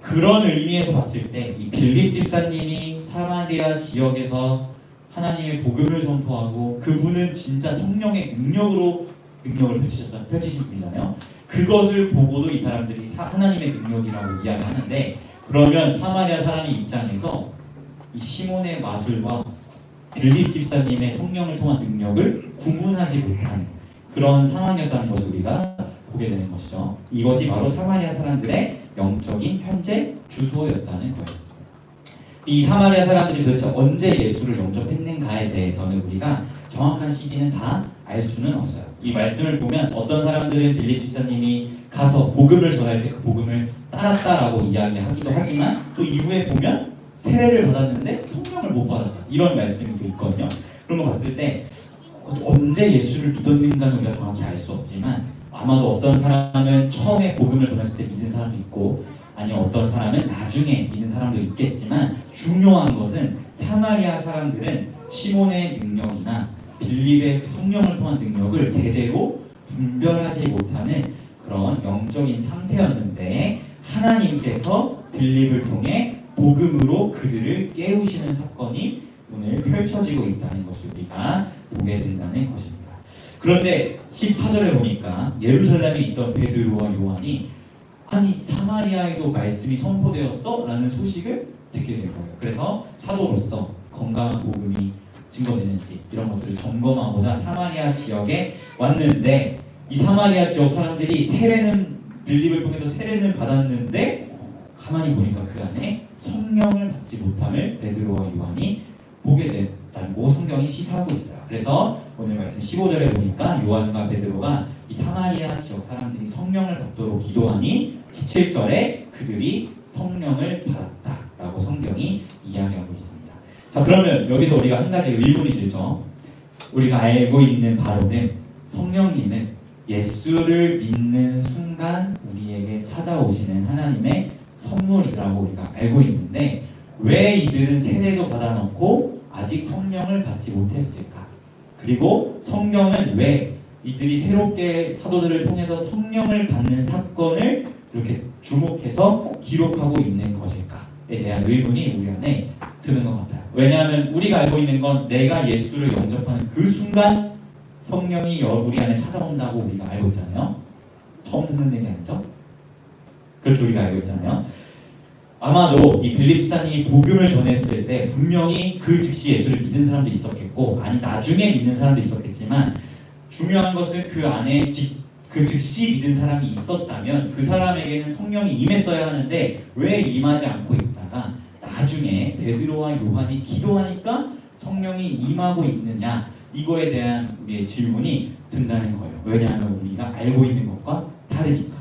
그런 의미에서 봤을 때 이 빌립 집사님이 사마리아 지역에서 하나님의 복음을 선포하고 그분은 진짜 성령의 능력으로 능력을 펼치신 분이잖아요. 그것을 보고도 이 사람들이 하나님의 능력이라고 이야기하는데 그러면 사마리아 사람의 입장에서 이 시몬의 마술과 빌립 집사님의 성령을 통한 능력을 구분하지 못하는 그런 상황이었다는 것을 우리가 보게 되는 것이죠. 이것이 바로 사마리아 사람들의 영적인 현재 주소였다는 거예요. 이 사마리아 사람들이 도대체 언제 예수를 영접했는가에 대해서는 우리가 정확한 시기는 다 알 수는 없어요. 이 말씀을 보면 어떤 사람들은 빌립 집사님이 가서 복음을 전할 때 그 복음을 따랐다라고 이야기하기도 하지만 또 이후에 보면 세례를 받았는데 성령을 못 받았다 이런 말씀이 또 있거든요. 그런 거 봤을 때 언제 예수를 믿었는가는 우리가 정확히 알 수 없지만 아마도 어떤 사람은 처음에 복음을 전했을 때 믿은 사람도 있고 아니면 어떤 사람은 나중에 믿는 사람도 있겠지만 중요한 것은 사마리아 사람들은 시몬의 능력이나 빌립의 성령을 통한 능력을 제대로 분별하지 못하는 그런 영적인 상태였는데 하나님께서 빌립을 통해 복음으로 그들을 깨우시는 사건이 오늘 펼쳐지고 있다는 것을 우리가 보게 된다는 것입니다. 그런데 14절에 보니까 예루살렘에 있던 베드로와 요한이 아니 사마리아에도 말씀이 선포되었어? 라는 소식을 듣게 된 거예요. 그래서 사도로서 건강한 복음이 증거되는지 이런 것들을 점검하고자 사마리아 지역에 왔는데 이 사마리아 지역 사람들이 빌립을 통해서 세례는 받았는데 가만히 보니까 그 안에 성령을 받지 못함을 베드로와 요한이 보게 됐다고 성경이 시사하고 있어요. 그래서 오늘 말씀 15절에 보니까 요한과 베드로가 이 사마리아 지역 사람들이 성령을 받도록 기도하니 17절에 그들이 성령을 받았다라고 성경이 이야기하고 있습니다. 자 그러면 여기서 우리가 한 가지 의문이 들죠. 우리가 알고 있는 바로는 성령님은 예수를 믿는 순간 우리에게 찾아오시는 하나님의 선물이라고 우리가 알고 있는데 왜 이들은 세례도 받아놓고 아직 성령을 받지 못했을까? 그리고 성경은 왜 이들이 새롭게 사도들을 통해서 성령을 받는 사건을 이렇게 주목해서 기록하고 있는 것일까에 대한 의문이 우리 안에 드는 것 같아요. 왜냐하면 우리가 알고 있는 건 내가 예수를 영접하는 그 순간 성령이 우리 안에 찾아온다고 우리가 알고 있잖아요. 처음 듣는 얘기 아니죠? 그렇게 우리가 알고 있잖아요. 아마도 이 빌립 집사님이 복음을 전했을 때 분명히 그 즉시 예수를 믿은 사람도 있었겠고 아니 나중에 믿는 사람도 있었겠지만 중요한 것은 그 안에 그 즉시 믿은 사람이 있었다면 그 사람에게는 성령이 임했어야 하는데 왜 임하지 않고 있다가 나중에 베드로와 요한이 기도하니까 성령이 임하고 있느냐, 이거에 대한 우리의 질문이 든다는 거예요. 왜냐하면 우리가 알고 있는 것과 다르니까.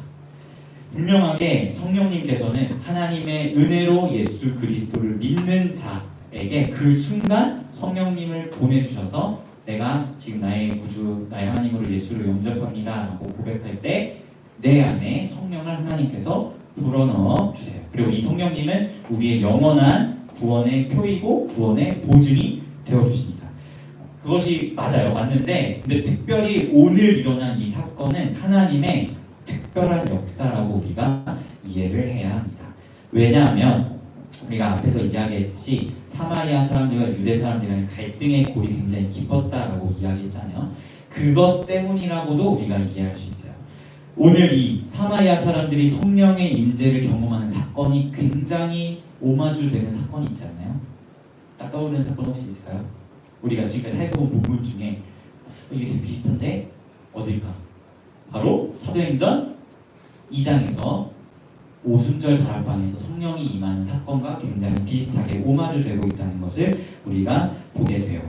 분명하게 성령님께서는 하나님의 은혜로 예수 그리스도를 믿는 자에게 그 순간 성령님을 보내주셔서 내가 지금 나의 구주, 나의 하나님으로 예수를 영접합니다 라고 고백할 때 내 안에 성령을 하나님께서 불어넣어 주세요. 그리고 이 성령님은 우리의 영원한 구원의 표이고 구원의 보증이 되어주십니다. 그것이 맞아요. 맞는데 근데 특별히 오늘 일어난 이 사건은 하나님의 특별한 역사라고 우리가 이해를 해야 합니다. 왜냐하면 우리가 앞에서 이야기했듯이 사마리아 사람들과 유대 사람들과의 갈등의 골이 굉장히 깊었다라고 이야기했잖아요. 그것 때문이라고도 우리가 이해할 수 있어요. 오늘 이 사마리아 사람들이 성령의 임재를 경험하는 사건이 굉장히 오마주되는 사건이 있잖아요. 딱 떠오르는 사건 혹시 있을까요? 우리가 지금까지 살펴본 본문 중에 이게 되게 비슷한데 어딜까? 바로 사도행전 2장에서 오순절 다락방에서 성령이 임하는 사건과 굉장히 비슷하게 오마주되고 있다는 것을 우리가 보게 돼요.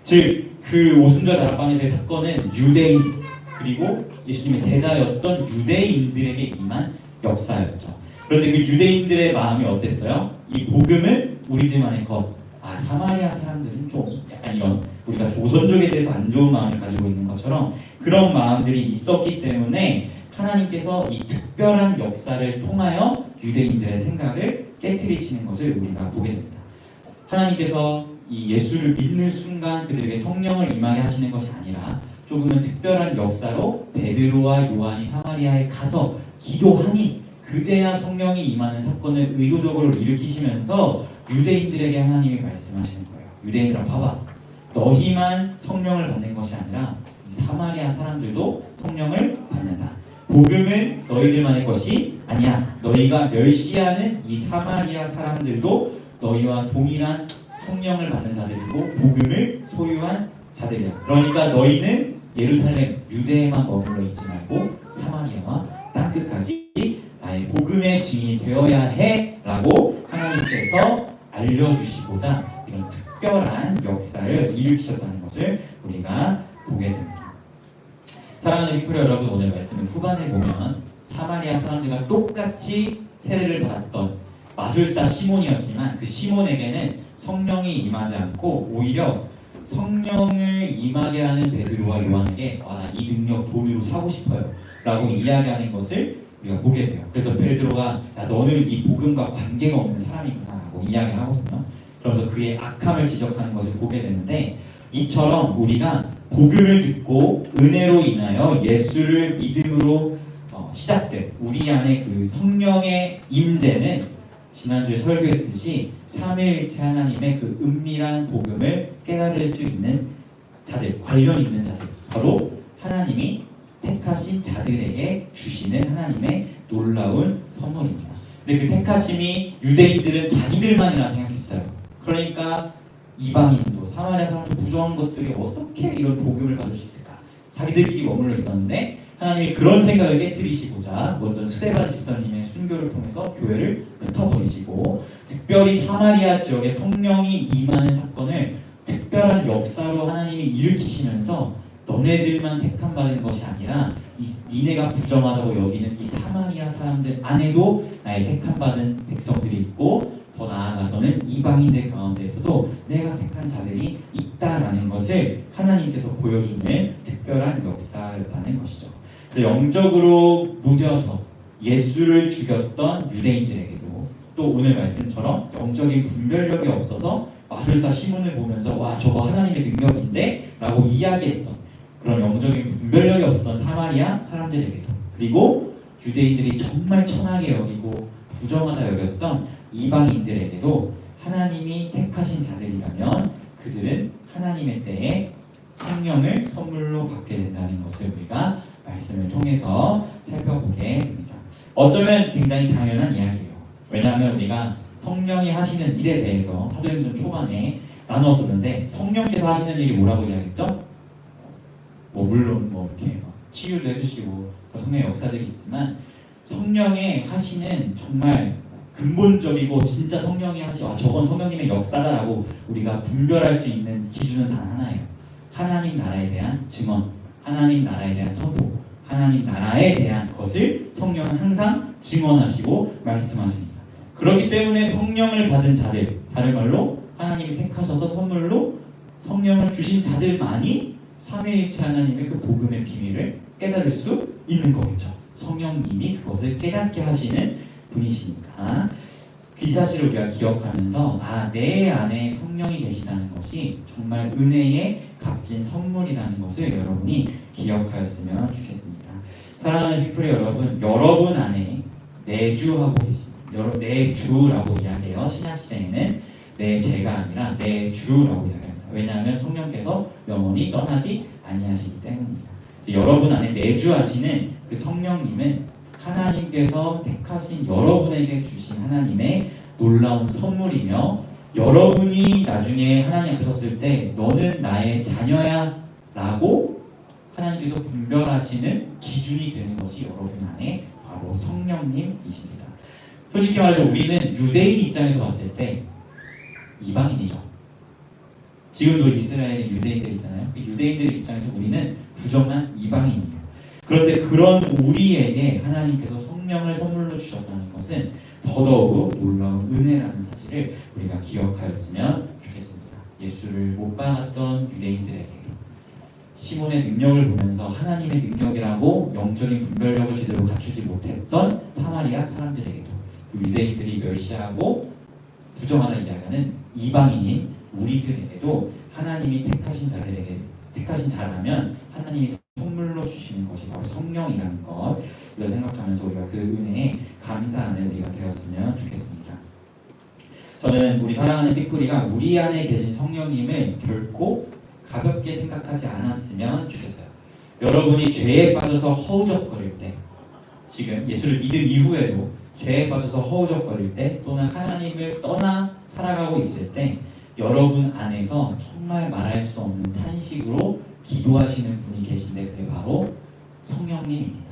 즉, 그 오순절 다락방에서의 사건은 유대인 그리고 예수님의 제자였던 유대인들에게 임한 역사였죠. 그런데 그 유대인들의 마음이 어땠어요? 이 복음은 우리들만의 것. 사마리아 사람들은 좀 약간 이런 우리가 조선족에 대해서 안 좋은 마음을 가지고 있는 것처럼 그런 마음들이 있었기 때문에 하나님께서 이 특별한 역사를 통하여 유대인들의 생각을 깨트리시는 것을 우리가 보게 됩니다. 하나님께서 이 예수를 믿는 순간 그들에게 성령을 임하게 하시는 것이 아니라 조금은 특별한 역사로 베드로와 요한이 사마리아에 가서 기도하니 그제야 성령이 임하는 사건을 의도적으로 일으키시면서 유대인들에게 하나님이 말씀하시는 거예요. 유대인들아 봐봐, 너희만 성령을 받는 것이 아니라 사마리아 사람들도 성령을 받는다. 복음은 너희들만의 것이 아니야. 너희가 멸시하는 이 사마리아 사람들도 너희와 동일한 성령을 받는 자들이고 복음을 소유한 자들이야. 그러니까 너희는 예루살렘, 유대에만 머물러 있지 말고 사마리아와 땅끝까지 나의 복음의 증인이 되어야 해 라고 하나님께서 알려주시고자 이런 특별한 역사를 일으키셨다는 것을 우리가 보게 됩니다. 사랑하는 히프리 여러분, 오늘 말씀의 후반에 보면 사마리아 사람들과 똑같이 세례를 받았던 마술사 시몬이었지만 그 시몬에게는 성령이 임하지 않고 오히려 성령을 임하게 하는 베드로와 요한에게 이 능력 돈으로 사고 싶어요 라고 이야기하는 것을 우리가 보게 돼요. 그래서 베드로가 너는 이 복음과 관계가 없는 사람이구나 라고 이야기를 하거든요. 그러면서 그의 악함을 지적하는 것을 보게 되는데 이처럼 우리가 복음을 듣고 은혜로 인하여 예수를 믿음으로 시작된 우리 안에 그 성령의 임재는 지난주에 설교했듯이 삼위일체 하나님의 그 은밀한 복음을 깨달을 수 있는 자들, 관련 있는 자들, 바로 하나님이 택하신 자들에게 주시는 하나님의 놀라운 선물입니다. 근데 그 택하심이 유대인들은 자기들만이라 생각했어요. 그러니까 이방인도 사마리아 사람도 부정한 것들이 어떻게 이런 복음을 받을 수 있을까? 자기들끼리 머물러 있었는데 하나님이 그런 생각을 깨뜨리시고자 어떤 스데반 집사님의 순교를 통해서 교회를 흩어버리시고 특별히 사마리아 지역에 성령이 임하는 사건을 특별한 역사로 하나님이 일으키시면서 너네들만 택함 받은 것이 아니라 니네가 부정하다고 여기는 이 사마리아 사람들 안에도 나의 택함 받은 백성들이 있고 더 나아가서는 이방인들 가운데에서도 내가 택한 자들이 있다라는 것을 하나님께서 보여주는 특별한 역사였다는 것이죠. 그래서 영적으로 무뎌서 예수를 죽였던 유대인들에게도 또 오늘 말씀처럼 영적인 분별력이 없어서 마술사 시몬을 보면서 와 저거 하나님의 능력인데 라고 이야기했던 그런 영적인 분별력이 없었던 사마리아 사람들에게도 그리고 유대인들이 정말 천하게 여기고 부정하다 여겼던 이방인들에게도 하나님이 택하신 자들이라면 그들은 하나님의 때에 성령을 선물로 받게 된다는 것을 우리가 말씀을 통해서 살펴보게 됩니다. 어쩌면 굉장히 당연한 이야기예요. 왜냐하면 우리가 성령이 하시는 일에 대해서 사도행전 초반에 나누었었는데 성령께서 하시는 일이 뭐라고 이야기했죠? 물론 이렇게 치유도 해주시고 성령의 역사들이 있지만 성령의 하시는 정말 근본적이고 진짜 성령이 하시고 저건 성령님의 역사다라고 우리가 분별할 수 있는 기준은 단 하나예요. 하나님 나라에 대한 증언, 하나님 나라에 대한 선포, 하나님 나라에 대한 것을 성령은 항상 증언하시고 말씀하십니다. 그렇기 때문에 성령을 받은 자들, 다른 말로 하나님이 택하셔서 선물로 성령을 주신 자들만이 삼위일체 하나님의 그 복음의 비밀을 깨달을 수 있는 거겠죠. 성령님이 그것을 깨닫게 하시는 분이시니까 이 사실을 우리가 기억하면서 내 안에 성령이 계시다는 것이 정말 은혜의 값진 선물이라는 것을 여러분이 기억하였으면 좋겠습니다. 사랑하는 피플의 여러분 안에 내주하고 계십니다. 내주라고 이야기해요. 신약시대에는 내 제가 아니라 내주라고 이야기합니다. 왜냐하면 성령께서 영원히 떠나지 아니하시기 때문입니다. 여러분 안에 내주하시는 그 성령님은 하나님께서 택하신 여러분에게 주신 하나님의 놀라운 선물이며 여러분이 나중에 하나님 앞에 섰을 때 너는 나의 자녀야 라고 하나님께서 분별하시는 기준이 되는 것이 여러분 안에 바로 성령님이십니다. 솔직히 말해서 우리는 유대인 입장에서 봤을 때 이방인이죠. 지금도 이스라엘에 유대인들 있잖아요. 그 유대인들 입장에서 우리는 부정한 이방인이에요. 그런데 그런 우리에게 하나님께서 성령을 선물로 주셨다는 것은 더더욱 놀라운 은혜라는 사실을 우리가 기억하였으면 좋겠습니다. 예수를 못 받았던 유대인들에게 시몬의 능력을 보면서 하나님의 능력이라고 영적인 분별력을 제대로 갖추지 못했던 사마리아 사람들에게도 유대인들이 멸시하고 부정하다 이야기하는 이방인인 우리들에게도 하나님이 택하신 자라면 하나님이 선물로 주시는 것이 바로 성령이라는 것, 이걸 생각하면서 우리가 그 은혜에 감사하는 우리가 되었으면 좋겠습니다. 저는 우리 사랑하는 삐뿌리가 우리 안에 계신 성령님을 결코 가볍게 생각하지 않았으면 좋겠어요. 여러분이 죄에 빠져서 허우적거릴 때, 지금 예수를 믿은 이후에도 죄에 빠져서 허우적거릴 때, 또는 하나님을 떠나 살아가고 있을 때 여러분 안에서 정말 말할 수 없는 탄식으로 기도하시는 분이 계신데 그게 바로 성령님입니다.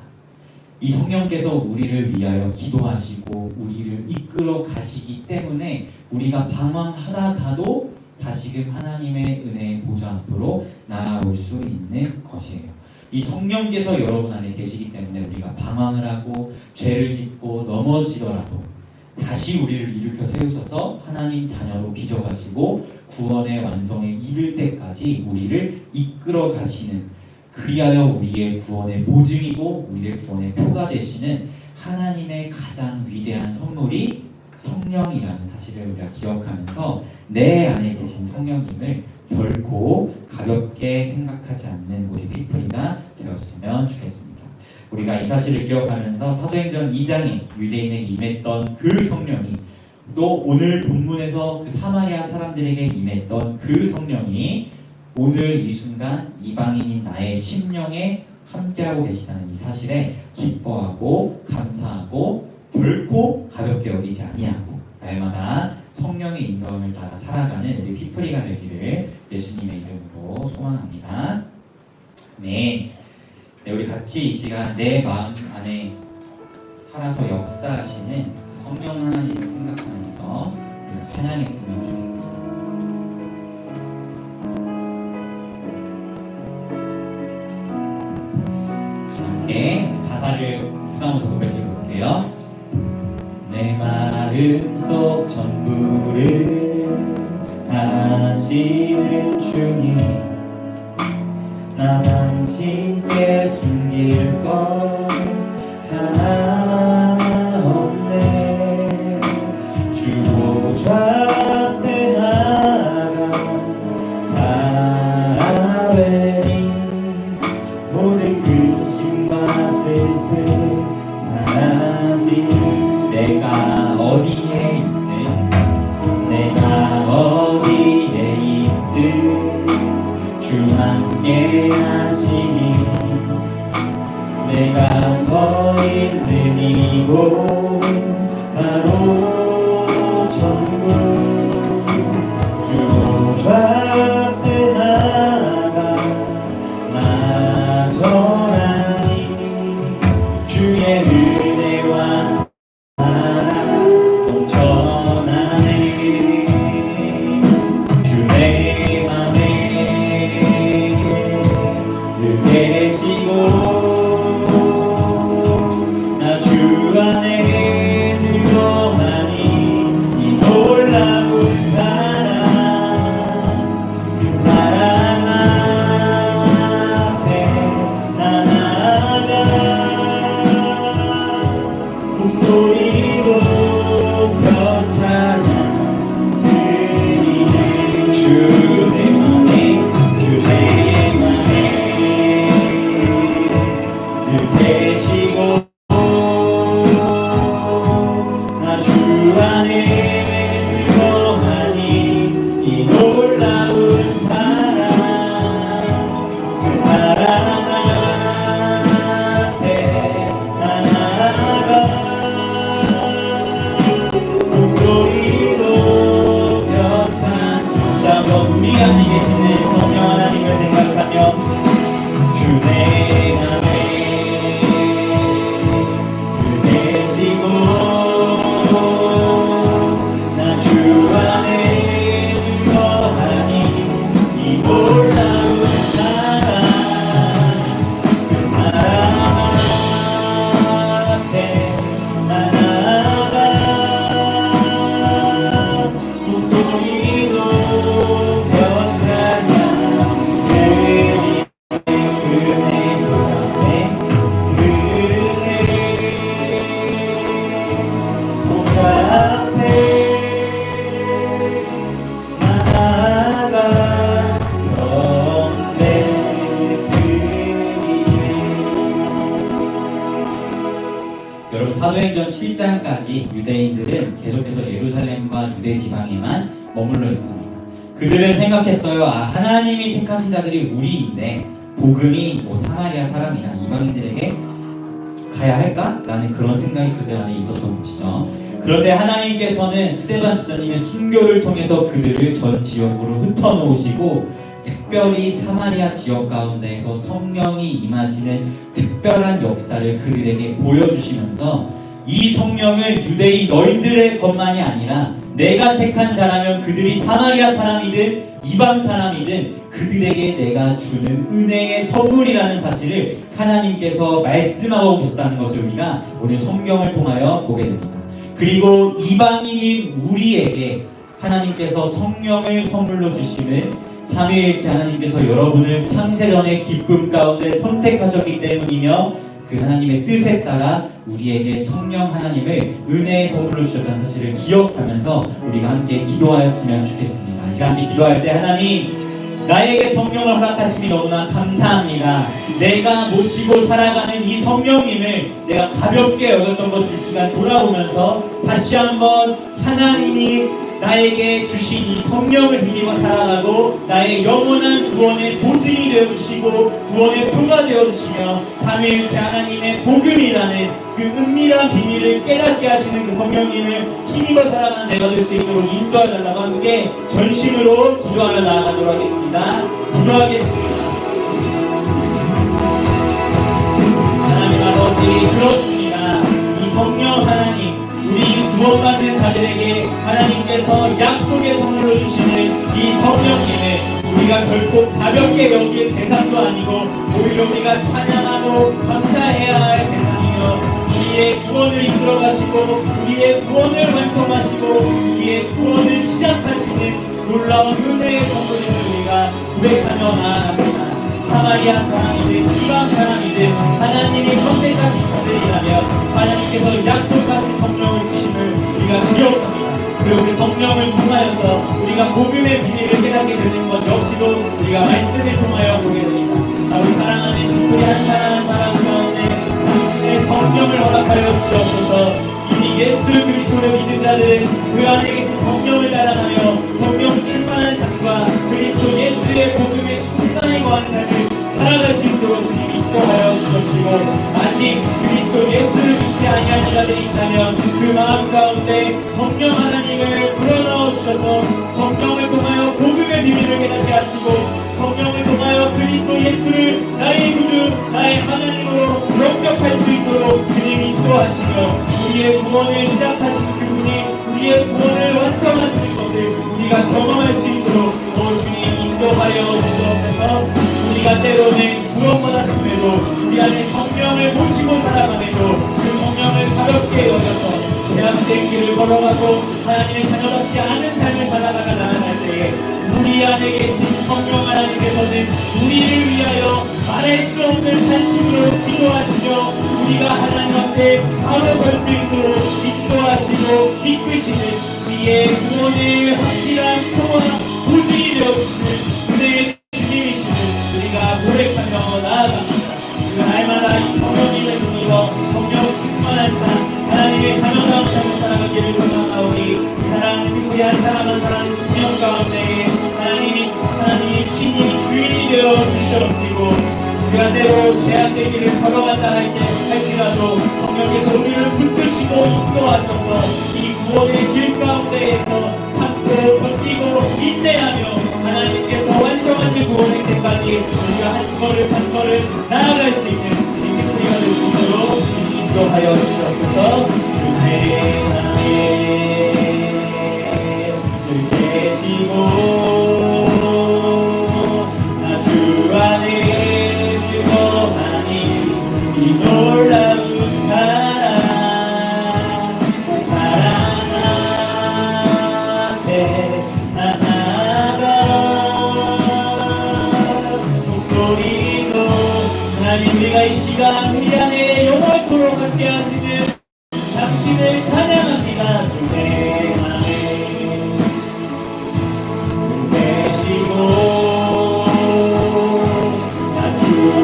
이 성령께서 우리를 위하여 기도하시고 우리를 이끌어 가시기 때문에 우리가 방황하다가도 다시금 하나님의 은혜의 보좌 앞으로 나아올 수 있는 것이에요. 이 성령께서 여러분 안에 계시기 때문에 우리가 방황을 하고 죄를 짓고 넘어지더라도 다시 우리를 일으켜 세우셔서 하나님 자녀로 빚어가시고 구원의 완성에 이를 때까지 우리를 이끌어 가시는, 그리하여 우리의 구원의 보증이고 우리의 구원의 표가 되시는 하나님의 가장 위대한 선물이 성령이라는 사실을 우리가 기억하면서 내 안에 계신 성령님을 결코 가볍게 생각하지 않는 우리 피플이가 되었으면 좋겠습니다. 우리가 이 사실을 기억하면서 사도행전 2장에 유대인에게 임했던 그 성령이, 또 오늘 본문에서 그 사마리아 사람들에게 임했던 그 성령이 오늘 이 순간 이방인인 나의 심령에 함께하고 계시다는 이 사실에 기뻐하고 감사하고 결코 가볍게 여기지 아니하고 날마다 성령의 인도함을 따라 살아가는 우리 피플이가 되기를 예수님의 이름으로 소망합니다. 네, 우리 같이 이 시간 내 마음 안에 살아서 역사하시는 성령 하나님을 생각하면서 우리가 찬양했으면 좋겠습니다. 함께 가사를 묵상하면서 고백해 볼게요. 내 마음속 전부를 아시는 주님, 나 당신께 숨길 것 하나 없네. 주 보좌 앞에 나아가니 모든 근심과 슬픔 사라지니. 내가 어디에 있든 내가 어디에 있든 주 함께 하시니 내가 여러분, 사도행전 7장까지 유대인들은 계속해서 예루살렘과 유대 지방에만 머물러 있습니다. 그들은 생각했어요. 하나님이 택하신 자들이 우리인데 복음이 사마리아 사람이나 이방인들에게 가야 할까? 라는 그런 생각이 그들 안에 있었던 것이죠. 그런데 하나님께서는 스데반 집사님의 순교를 통해서 그들을 전 지역으로 흩어놓으시고 특별히 사마리아 지역 가운데에서 성령이 임하시는 특별한 역사를 그들에게 보여주시면서 이 성령은 유대인 너희들의 것만이 아니라 내가 택한 자라면 그들이 사마리아 사람이든 이방 사람이든 그들에게 내가 주는 은혜의 선물이라는 사실을 하나님께서 말씀하고 계셨다는 것을 우리가 오늘 성경을 통하여 보게 됩니다. 그리고 이방인인 우리에게 하나님께서 성령을 선물로 주시는 삼위일체 하나님께서 여러분을 창세전의 기쁨 가운데 선택하셨기 때문이며 그 하나님의 뜻에 따라 우리에게 성령 하나님을 은혜의 선물로 주셨다는 사실을 기억하면서 우리가 함께 기도하였으면 좋겠습니다. 이 시간 함께 기도할 때 하나님, 나에게 성령을 허락하시니 너무나 감사합니다. 내가 모시고 살아가는 이 성령님을 내가 가볍게 여겼던 것을 시간 돌아보면서 다시 한번 하나님이 나에게 주신 이 성령을 믿고 살아가고 나의 영원한 구원의 보증이 되어주시고 구원의 표가 되어주시며 삼위일체 하나님의 복음이라는 그 은밀한 비밀을 깨닫게 하시는 그 성령님을 힘입어 살아가는 내가 될 수 있도록 인도하달라고 함께 전심으로 기도하며 나아가도록 하겠습니다. 기도하겠습니다. 하나님 아버지, 그렇습니다. 이 성령 하나님, 우리 구원받는 자들에게 하나님께서 약속의 선물로 주시는 이 성령님을 우리가 결코 가볍게 여길 대상도 아니고 오히려 우리가 찬양하고 감사해야 할 대상이며 우리의 구원을 이끌어 가시고 우리의 구원을 완성하시고 우리의 구원을 시작하시는 놀라운 은혜의 선물을 우리가 고백하며 나아갑니다. 사마리아 사람이든 이방 사람이든 하나님이 선택하신 자들이라면 하나님께서 약속하신 성령을 주심을 우리가 기억합니다. 그리고 그 성령을 통하여서 우리가 복음의 비밀을 깨닫게 되는 것 역시도 우리가 말씀을 통하여 보게 됩니다. 우리 사랑하는 우리 한 사람 한 사람 가운데 당신의 성령을 허락하여 주옵소서. 이미 예수 그리스도를 믿는 자들은 그 안에 계신 성령을 자랑하며 성령 충만한 삶과 그리스도 예수의 복음에 충만히 거하는 삶을 살아갈 수 있도록 주님 인도하여 주옵시고, 아직 그리스도 예수를 믿지 아니하는 자들이 있다면 그 마음 가운데 성령 하나님을 불어넣어 주셔서 성령을 통하여 복음의 비밀을 깨닫게 하시고 성령을 통하여 그리스도 예수를 나의 구주 나의 하나님으로 영접할 수 있도록 주님 인도하시며 우리의 구원을 시작하신 그분이 우리의 구원을 완성하시는 것을 우리가 경험할 수 있도록 주님 인도하여 주옵소서. 우리가 때로는 구원받았음에도 우리 안에 성령을 모시고 살아감에도 그 성령을 가볍게 여겨서 죄악된 길을 걸어가고 하나님의 자녀답지 않은 삶을 살아가가 나아갈 때에 우리 안에 계신 성령 하나님께서는 우리를 위하여 말할 수 없는 산심으로 기도하시며 우리가 하나님 앞에 바로 설 수 있도록 인도하시고 이끄시는 우리의 구원의 확실한 표와 보증 주인이 되어주시는 은혜의 주님이시는 우리가 고백하며 나아갑니다. 그 날마다 이 성령님을 힘입어 성령 충만한 삶, 하나님의 자녀다운 삶을 살아가기를 소망하오니 사랑하는 피부리 한 사람 한 사람의 심령 가운데 하나님이 주님이 주인이 되어 주시옵시고 우리가 때로 죄악된 길을 걸어간다 할지라도 성령께서 우리를 붙드시고 인도하셔서 이 구원의 길 가운데에서 참고 버티고 인내하며 하나님께서 완성하실 구원의 때까지 우리가 한 걸음 한 걸음 나아갈 수 있는 이 victory가 될 수 있도록 인도하여 주옵소서. 주의 주 계시고 나 주 안에 주거하니 이 놀라운 사랑 앞에 나아가 목소리로 하나님 우리가 이 시간 우리 안에 영원토록 함께 하시는 당신을 찬양합니다. 주의 안에 계시고 주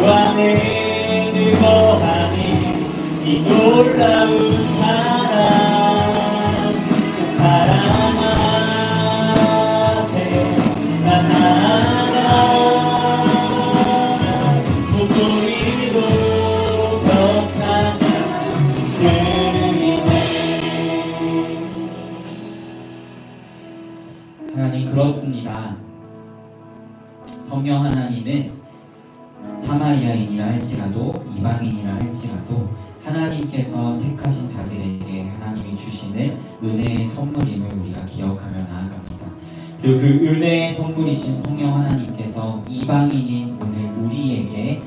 안에 늘 거하니 이 놀라운 사랑 그 사랑 앞에 나 나아가 목소리로 격하며 드리네. 하나님 그렇습니다. 성령 하나님은 사마리아인이라 할지라도 이방인이라 할지라도 하나님께서 택하신 자들에게 하나님이 주시는 은혜의 선물임을 우리가 기억하며 나아갑니다. 그리고 그 은혜의 선물이신 성령 하나님께서 이방인인 오늘 우리에게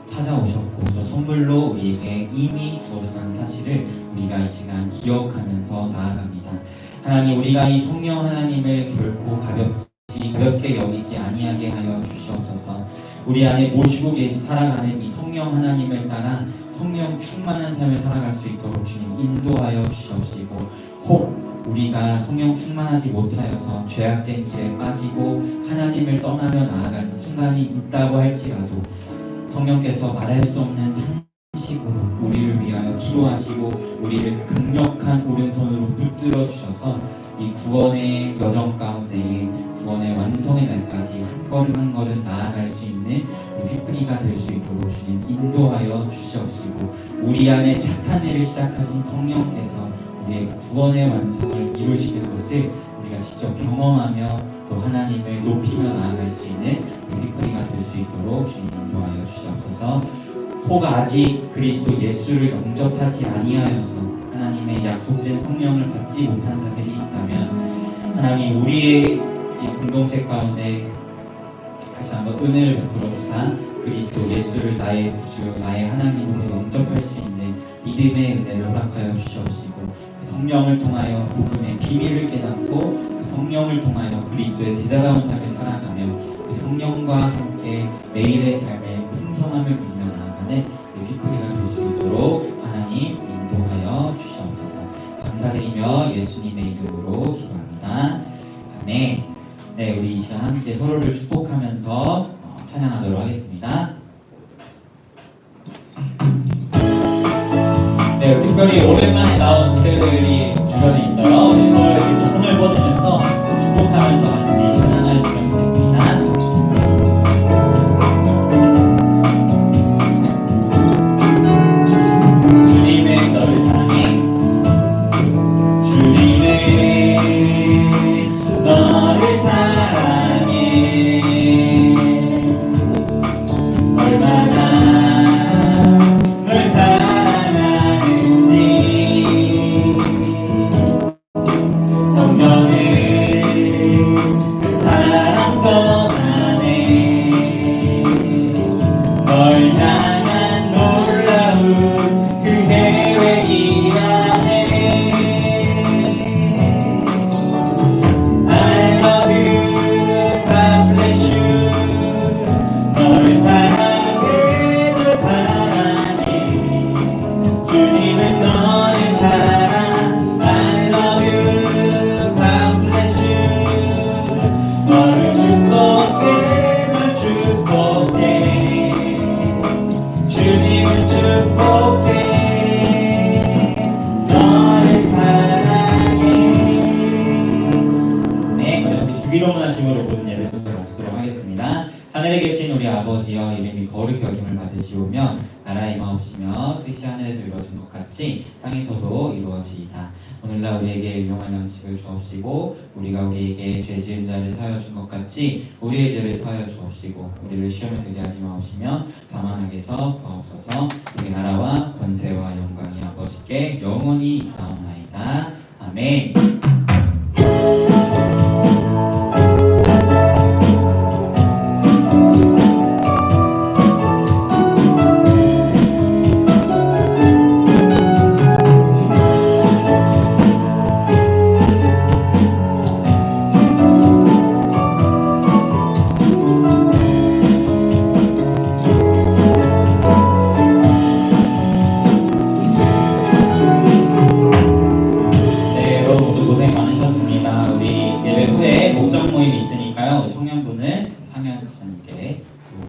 찾아오셨고 그 선물로 우리에게 이미 주어졌다는 사실을 우리가 이 시간 기억하면서 나아갑니다. 하나님 우리가 이 성령 하나님을 결코 가볍게 여기지 아니하게 하여 주시옵소서. 우리 안에 모시고 살아가는 이 성령 하나님을 따라 성령 충만한 삶을 살아갈 수 있도록 주님 인도하여 주시옵시고 혹 우리가 성령 충만하지 못하여서 죄악된 길에 빠지고 하나님을 떠나며 나아가는 순간이 있다고 할지라도 성령께서 말할 수 없는 탄식으로 우리를 위하여 기도하시고 우리를 강력한 오른손으로 붙들어 주셔서 이 구원의 여정 가운데 구원의 완성의 날까지 한 걸음 한 걸음 나아갈 수 있는 휘프리가 될 수 있도록 주님 인도하여 주시옵시고 우리 안에 착한 일을 시작하신 성령께서 우리의 구원의 완성을 이루시는 것을 우리가 직접 경험하며 또 하나님을 높이며 나아갈 수 있는 휘프리가 될 수 있도록 주님 인도하여 주시옵소서. 혹 아직 그리스도 예수를 영접하지 아니하여서 하나님의 약속된 성령을 받지 못한 자들이 있다면 하나님 우리의 이 공동체 가운데 다시 한번 은혜를 베풀어 주사 그리스도 예수를 나의 구주 나의 하나님으로 영접할 수 있는 믿음의 은혜를 허락하여 주시옵시고 그 성령을 통하여 복음의 비밀을 깨닫고 그 성령을 통하여 그리스도의 제자다운 삶을 살아가며 그 성령과 함께 매일의 삶에 풍성함을 누리며 나아가는 휘프리가 될 수 있도록 하나님 인도하여 주시옵소서. 감사드리며 예수님의 이름으로 기도합니다. 아멘. 네, 우리 이 시간 함께 서로를 축복하면서 찬양하도록 하겠습니다. 네, 특별히 오랜만에 나온 지체들이 주변에 있어요. 우리 서로 손을 뻗으면서 축복하면서 같이 찬양하시면 좋겠습니다. 주님의 너를 사랑해. 주님의 너를 사랑해. 얼마나 널 사랑하는지 성령은 그 사랑 전하네. 널 향한 놀라운 그 계획이 안에 I love you, God bless you. 너를 사랑해, 널 사랑해. 주님은 너의 사랑 I love you, God bless 즐거운 하심으로 모든 예를 마치도록 하겠습니다. 하늘에 계신 우리 아버지여 이름이 거룩히 여김을 받으시오며 나라에 임하옵시며 뜻이 하늘에서 이루어진 것 같이 땅에서도 이루어지이다. 오늘날 우리에게 유용한 양식을 주옵시고 우리가 우리에게 죄 지은 자를 사하여 준 것 같이 우리의 죄를 사하여 주옵시고 우리를 시험에 들게 하지 마옵시며 다만 악에서 구하옵소서. 우리 나라와 권세와 영광이 아버지께 영원히 있사옵나이다. 아멘.